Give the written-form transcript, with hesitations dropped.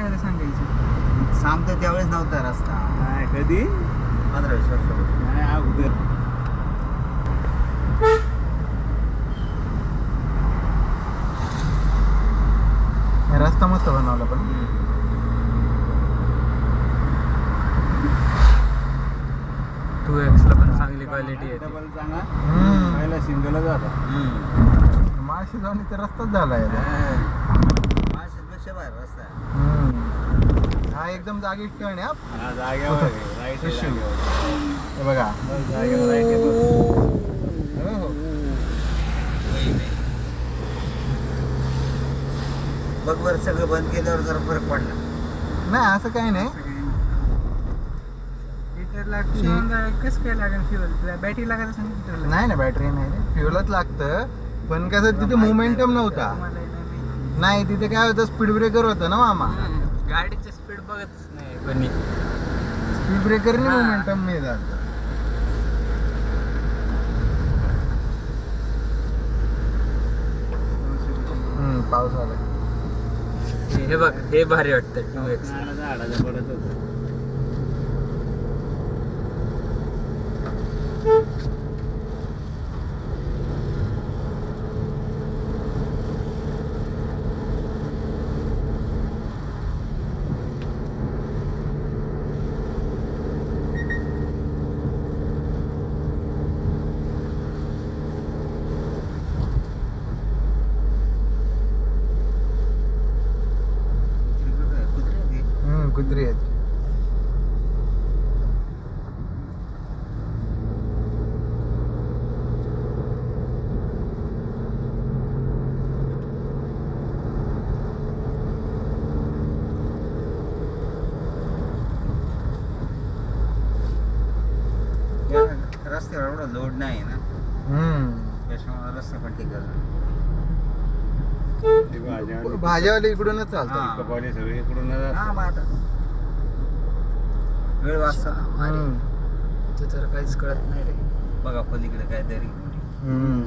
लागायला सांगायचं. सांगतो त्यावेळेस नव्हता रस्ता. नाही कधी 15-20 वर्ष. नाही अगोदर. रस्ता मस्त बनवला पण. 2X ला पण चांगली क्वालिटी आहे. डबल सांगा हम्म. पहिला सिंगल जाता. माळशी जाऊन इथे रस्ताच झालाय. माळशेजपेक्षा बाहेर रस्ता आहे. हा एकदम जागी टर्न आहे. हा जागेवर आहे. राईट आहे जागेवर. हे बघा. बस जागेवर राईट आहे बस. हो, हो. बघ बरं सगळं बंद केल्यावर जरा फरक पडला. नाही असं काही नाही. लिटरला कसं काय लागेल फ्युअल? बॅटरी लागायला सांगितलं लिटरला. नाही ना बॅटरी नाही रे. फ्युलच लागतं पण कसं तिथे मोमेंटम नव्हता. मला नाही माहिती. नाही तिथे काय होतं स्पीड ब्रेकर होतं ना मामा. गाडीची स्पीड बघतच नाही कोणी. स्पीड ब्रेकरने हा. मोमेंटम नाही जात. पाऊस आला. हे बघ हे भारी वाटतं 2X. झाडाचं पडत होतं. कुत्री आहेत. रस्त्यावर एवढा लोड नाही ना त्याच्यामुळे रस्ता पण टिकला. ती भाज्या भाज्यावाले इकडूनच चालतात. हा. कपाली सगळी इकडून हा मग आता वेळ वाचता. तर काहीच कळत नाही रे. बघा पलीकडे काहीतरी. हम्म.